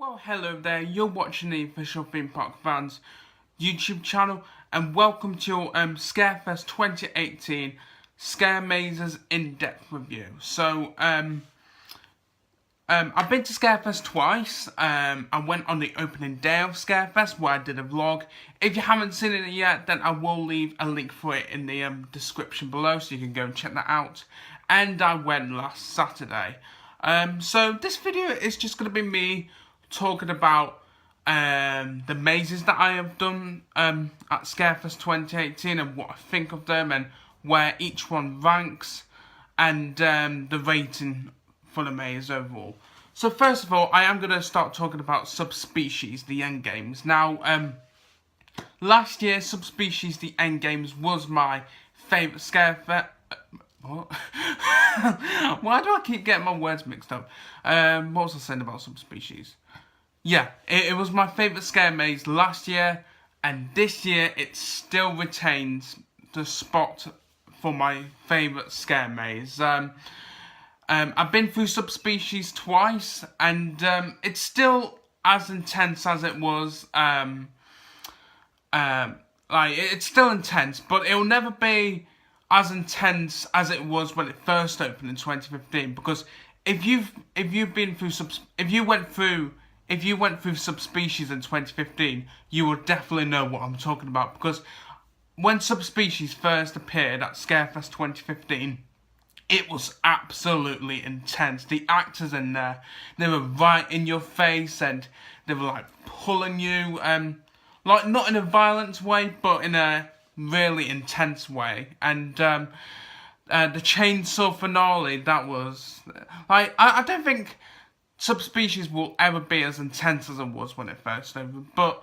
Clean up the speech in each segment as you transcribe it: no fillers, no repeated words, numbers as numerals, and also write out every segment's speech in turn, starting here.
Well, hello there, you're watching the official Theme Park Fans YouTube channel, and welcome to your Scarefest 2018 Scare Mazes in-depth review. So, I've been to Scarefest twice. I went on the opening day of Scarefest where I did a vlog. If you haven't seen it yet, then I will leave a link for it in the description below, so you can go and check that out. And I went last Saturday. So this video is just going to be me talking about the mazes that I have done at Scarefest 2018 and what I think of them and where each one ranks and the rating for the maze overall. So first of all, I am going to start talking about Subspecies, the endgames. Now, last year, Subspecies, the endgames was my favourite Scarefest. What? Why do I keep getting my words mixed up? What was I saying about Subspecies? Yeah, it was my favourite scare maze last year, and this year it still retains the spot for my favourite scare maze. I've been through Subspecies twice, and it's still as intense as it was. It's still intense, but it'll never be as intense as it was when it first opened in 2015. Because if you went through Subspecies in 2015, you will definitely know what I'm talking about. Because when Subspecies first appeared at Scarefest 2015, it was absolutely intense. The actors in there, they were right in your face and they were like pulling you, like not in a violent way, but in a really intense way. And the chainsaw finale, that was like, I don't think Subspecies will ever be as intense as it was when it first opened, but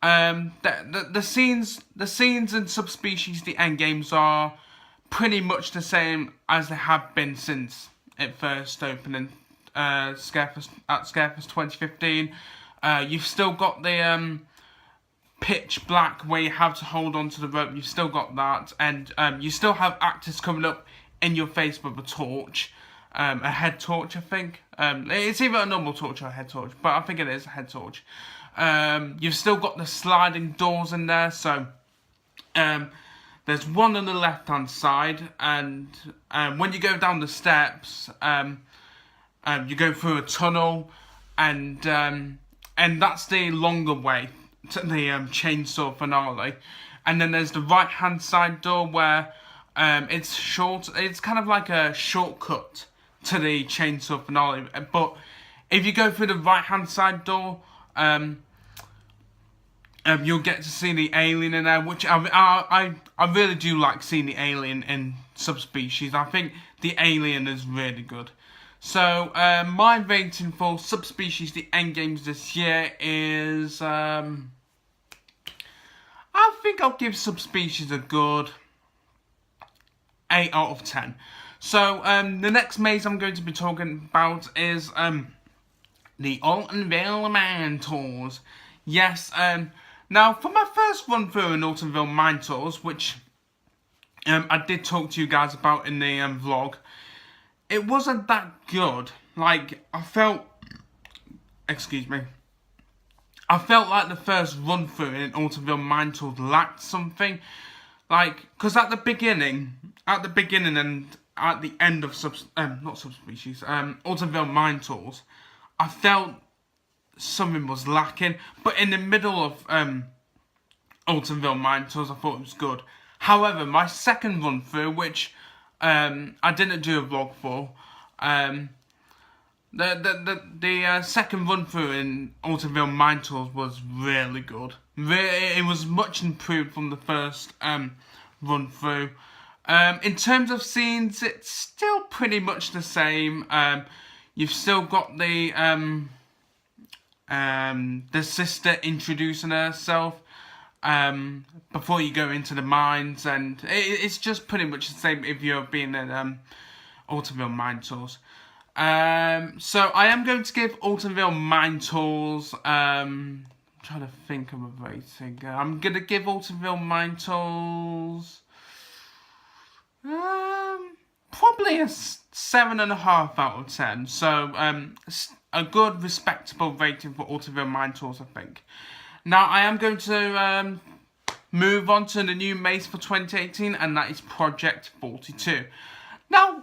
the scenes in Subspecies, the endgames, are pretty much the same as they have been since it first opened in Scarefest 2015. You've still got the pitch black where you have to hold on to the rope. You've still got that, and you still have actors coming up in your face with a torch. A head torch, I think. It's either a normal torch or a head torch, but I think it is a head torch. You've still got the sliding doors in there, so there's one on the left-hand side, and when you go down the steps, you go through a tunnel, and that's the longer way to the chainsaw finale. And then there's the right-hand side door where it's short. It's kind of like a shortcut to the chainsaw finale, but if you go through the right hand side door, you'll get to see the alien in there, which I really do like seeing the alien in Subspecies. I think the alien is really good. So my rating for Subspecies, the endgames this year is I think I'll give Subspecies a good 8 out of 10. So, the next maze I'm going to be talking about is, the Altonville Mine Tours. Yes, now, for my first run through in Altonville Mine Tours, which, I did talk to you guys about in the, vlog, it wasn't that good. Like, I felt like the first run through in Altonville Mine Tours lacked something. Like, because at the beginning and at the end of Altonville Mine Tours, I felt something was lacking. But in the middle of Altonville Mine Tours, I thought it was good. However, my second run through, which I didn't do a vlog for, the second run through in Altonville Mine Tours was really good. It was much improved from the first run through. In terms of scenes, it's still pretty much the same. You've still got the sister introducing herself before you go into the mines, and it's just pretty much the same if you're being in Altonville Mine Tours. So I am going to give Altonville Mine Tours, I'm trying to think of a rating. I'm going to give Altonville Mine Tours probably a 7.5 out of 10. So a good, respectable rating for Ultimate Mind Tools, I think. Now I am going to move on to the new maze for 2018, and that is Project 42. Now,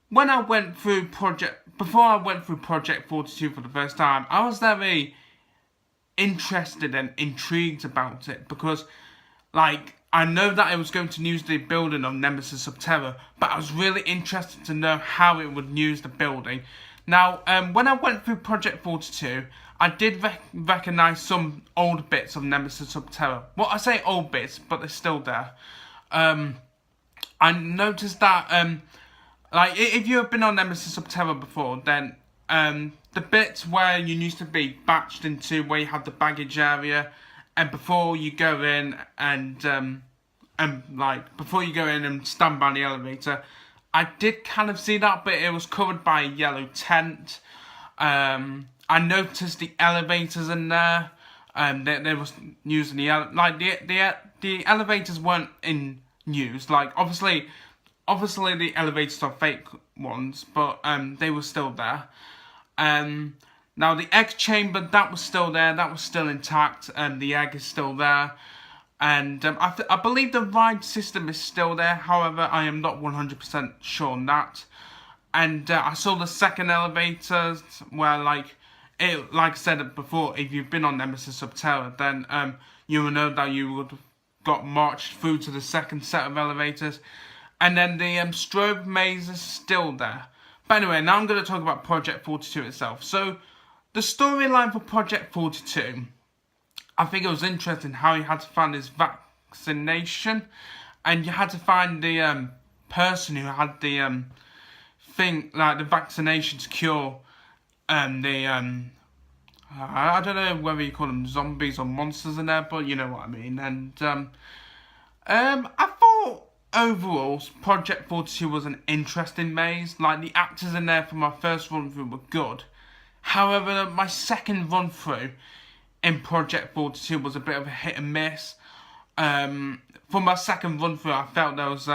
when I went through before I went through Project 42 for the first time, I was very interested and intrigued about it because, like, I know that it was going to use the building of Nemesis Subterra, but I was really interested to know how it would use the building. Now, when I went through Project 42, I did recognise some old bits of Nemesis Subterra. Well, I say old bits, but they're still there. I noticed that, like, if you have been on Nemesis Subterra before, then the bits where you used to be batched into, where you have the baggage area, and before you go in and stand by the elevator, I did kind of see that, but it was covered by a yellow tent. I noticed the elevators in there. They was using the elevators weren't in use. Like obviously the elevators are fake ones, but they were still there. Now the egg chamber, that was still there. That was still intact, and the egg is still there. And I believe the ride system is still there. However, I am not 100% sure on that. And I saw the second elevators where, like I said before, if you've been on Nemesis Subterra, then you will know that you would have got marched through to the second set of elevators. And then the strobe maze is still there. But anyway, now I'm going to talk about Project 42 itself. So, the storyline for Project 42, I think it was interesting how you had to find this vaccination, and you had to find the person who had the the vaccination to cure I don't know whether you call them zombies or monsters in there, but you know what I mean. And I thought overall Project 42 was an interesting maze. Like the actors in there for my first run through were good. However, my second run through in Project 42 was a bit of a hit and miss. For my second run through, I felt there was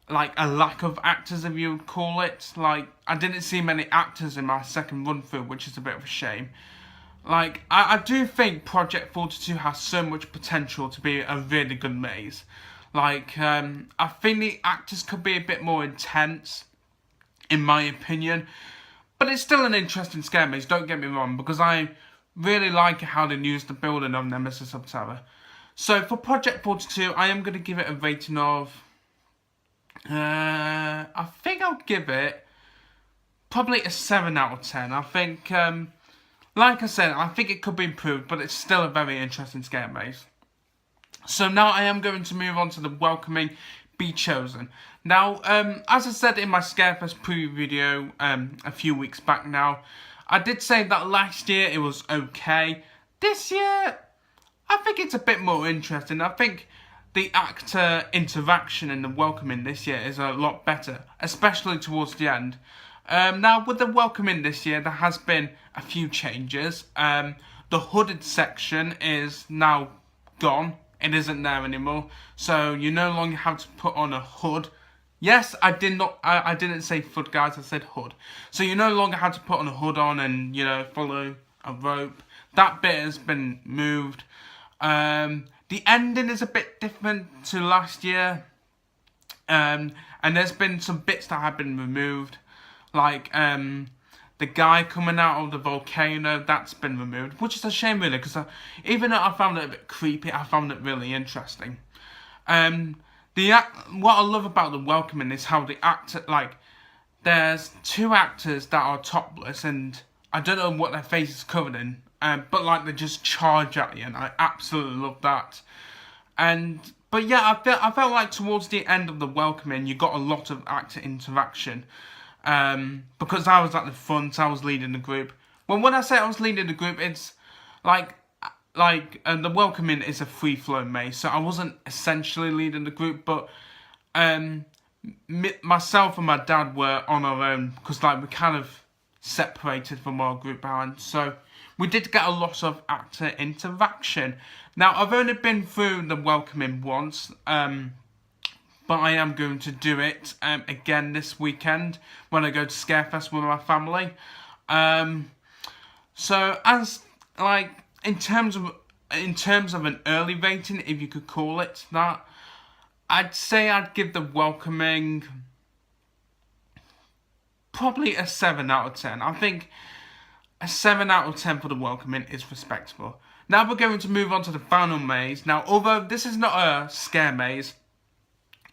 like a lack of actors, if you would call it. Like, I didn't see many actors in my second run through, which is a bit of a shame. Like, I do think Project 42 has so much potential to be a really good maze. Like, I think the actors could be a bit more intense, in my opinion. But it's still an interesting scare maze, don't get me wrong, because I really like how they use the building of Nemesis Subterra. So, for Project 42, I am going to give it a rating of... I think I'll give it probably a 7 out of 10. I think, like I said, I think it could be improved, but it's still a very interesting scare maze. So now I am going to move on to the Welcoming Be Chosen. Now, as I said in my Scarefest preview video a few weeks back now, I did say that last year it was okay. This year, I think it's a bit more interesting. I think the actor interaction and the welcoming this year is a lot better, especially towards the end. Now, with the welcoming this year, there has been a few changes. The hooded section is now gone. It isn't there anymore. So you no longer have to put on a hood. Yes, I didn't say hood, guys. I said hood. So you no longer have to put on a hood on and, you know, follow a rope. That bit has been moved. The ending is a bit different to last year. And there's been some bits that have been removed. Like, the guy coming out of the volcano, that's been removed. Which is a shame, really, because even though I found it a bit creepy, I found it really interesting. What I love about the welcoming is how the actor, like, there's two actors that are topless, and I don't know what their face is covered in. But like they just charge at you, and I absolutely love that. But yeah, I felt like towards the end of the welcoming, you got a lot of actor interaction. Because I was at the front, I was leading the group. Well, when I say I was leading the group, it's like the welcoming is a free flow maze, so I wasn't essentially leading the group, but myself and my dad were on our own because like we kind of separated from our group behind, so we did get a lot of actor interaction. Now, I've only been through the welcoming once, but I am going to do it again this weekend when I go to Scarefest with my family. So as like in terms of an early rating, if you could call it that, I'd say I'd give The Welcoming probably a 7 out of 10. I think a 7 out of 10 for The Welcoming is respectable. Now we're going to move on to the final maze. Now, although this is not a scare maze,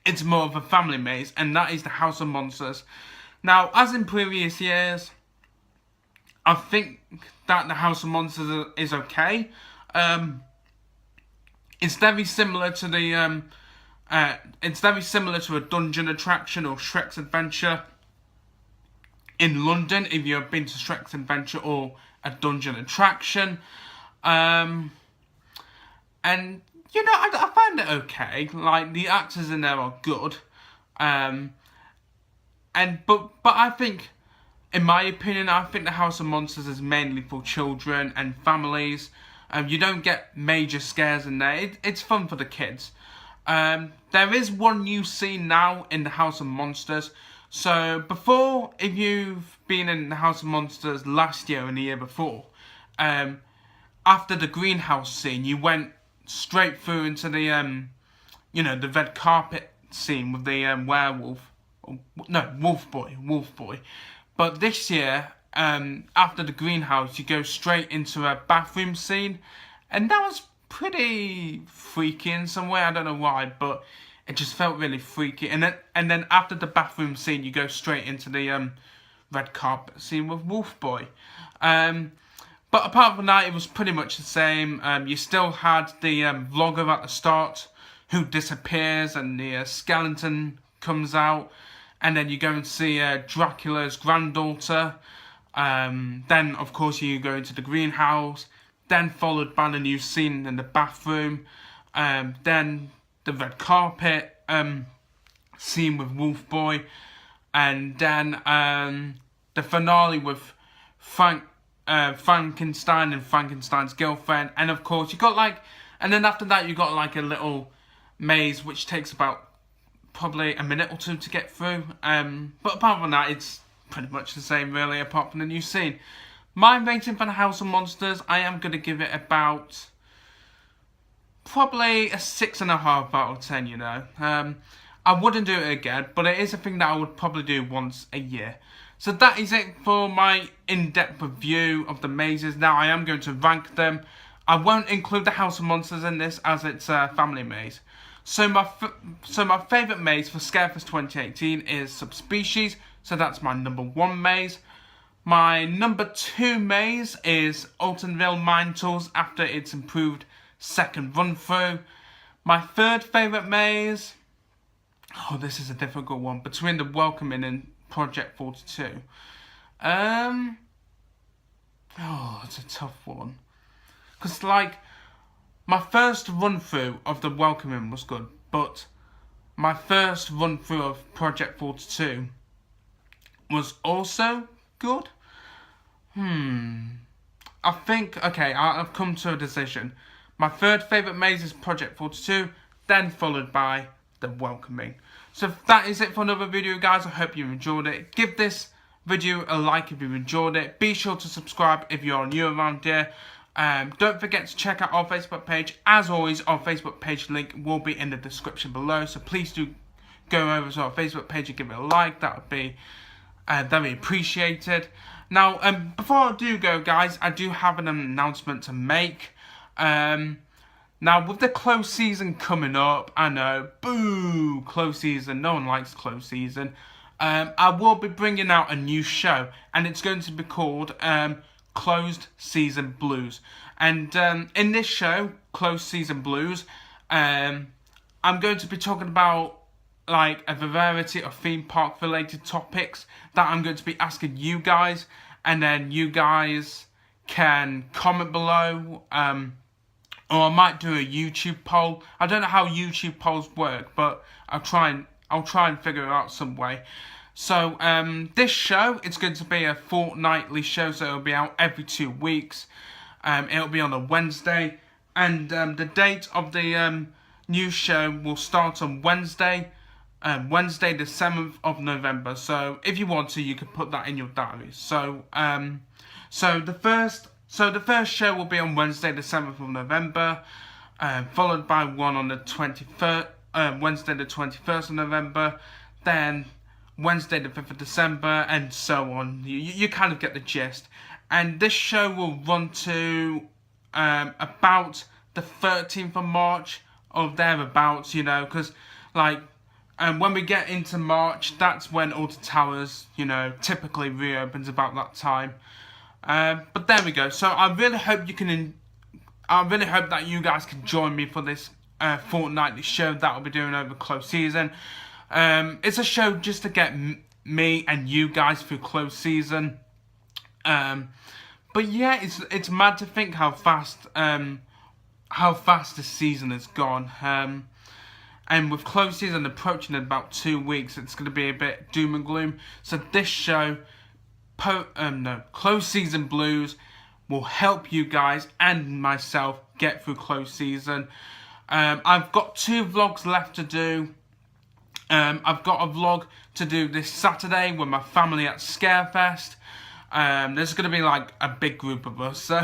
it's more of a family maze, and that is the House of Monsters. Now, as in previous years, I think that the House of Monsters is okay. It's very similar to the it's very similar to a dungeon attraction or Shrek's Adventure in London, if you've been to Shrek's Adventure or a dungeon attraction. And you know, I find it okay. Like, the actors in there are good. But I think, in my opinion, I think the House of Monsters is mainly for children and families. You don't get major scares in there. It's fun for the kids. There is one new scene now in the House of Monsters. So before, if you've been in the House of Monsters last year and the year before, after the greenhouse scene, you went straight through into the you know, the red carpet scene with the werewolf. No, wolf boy. But this year, after the greenhouse, you go straight into a bathroom scene, and that was pretty freaky in some way. I don't know why, but it just felt really freaky. And then after the bathroom scene, you go straight into the red carpet scene with Wolf Boy. But apart from that, it was pretty much the same. You still had the vlogger at the start who disappears, and the skeleton comes out, and then you go and see Dracula's granddaughter. Then, of course, you go into the greenhouse, then followed by the new scene in the bathroom, then the red carpet scene with Wolf Boy, and then the finale with Frankenstein and Frankenstein's girlfriend, and of course you got like, and then after that you got like a little maze which takes about probably a minute or two to get through. But apart from that, it's pretty much the same really, apart from the new scene. My rating for the House of Monsters, I am going to give it about probably a 6.5 out of 10, you know. I wouldn't do it again, but it is a thing that I would probably do once a year. So that is it for my in-depth review of the mazes. Now I am going to rank them. I won't include the House of Monsters in this as it's a family maze. So my favourite maze for Scarefest 2018 is Subspecies. So that's my number 1 maze. My number 2 maze is Altonville Mine Tools after its improved second run through. My third favourite maze, oh, this is a difficult one, between The Welcoming and Project 42. Oh, it's a tough one. Because, like, my first run through of The Welcoming was good, but my first run through of Project 42 was also good. I think, okay, I've come to a decision. My third favourite maze is Project 42, then followed by The Welcoming. So that is it for another video, guys. I hope you enjoyed it. Give this video a like if you enjoyed it. Be sure to subscribe if you are new around here. Don't forget to check out our Facebook page. As always, our Facebook page link will be in the description below. So please do go over to our Facebook page and give it a like. That would be very appreciated. Now, before I do go, guys, I do have an announcement to make. Now, with the close season coming up, I know, boo, close season, no one likes close season. I will be bringing out a new show, and it's going to be called Closed Season Blues. And in this show, Closed Season Blues, I'm going to be talking about like a variety of theme park related topics that I'm going to be asking you guys, and then you guys can comment below, or I might do a YouTube poll. I don't know how YouTube polls work, but I'll try and figure it out some way. So this show, it's going to be a fortnightly show, so it'll be out every 2 weeks. It'll be on a Wednesday, and the date of the new show will start on Wednesday, Wednesday the 7th of November. So if you want to, you can put that in your diaries. So the first show will be on Wednesday the 7th of November, followed by one on the 21st, Wednesday the 21st of November, then Wednesday the 5th of December, and so on. You kind of get the gist. And this show will run to about the 13th of March or thereabouts, you know, because when we get into March, that's when Alton Towers, you know, typically reopens about that time. But there we go. So I really hope that you guys can join me for this fortnightly show that I'll be doing over close season. It's a show just to get me and you guys through close season. But yeah, it's mad to think how fast this season has gone. And with close season approaching in about 2 weeks, it's going to be a bit doom and gloom. So this show, Close Season Blues, will help you guys and myself get through close season. I've got 2 vlogs left to do. I've got a vlog to do this Saturday with my family at Scarefest. There's going to be like a big group of us. So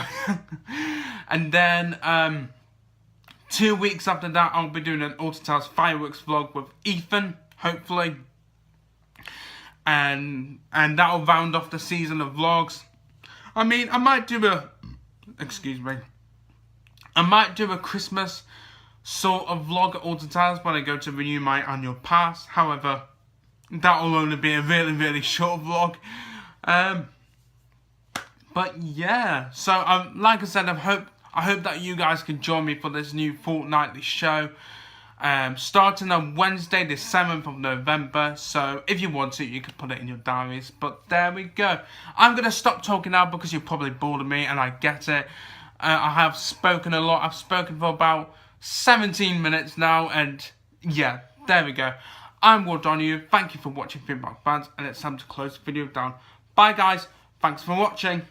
and then 2 weeks after that, I'll be doing an Alton Towers fireworks vlog with Ethan, hopefully. And that'll round off the season of vlogs. I mean, I might do a Christmas sort of vlog at Alton Towers when I go to renew my annual pass. However, that'll only be a really, really short vlog. But yeah, so like I said, I hope that you guys can join me for this new fortnightly show. Starting on Wednesday the 7th of November. So if you want to, you can put it in your diaries. But there we go. I'm going to stop talking now because you're probably bored of me, and I get it. I have spoken a lot. I've spoken for about 17 minutes now, and yeah, there we go. I'm Will Donahue. Thank you for watching Feedback Fans, and it's time to close the video down. Bye guys. Thanks for watching.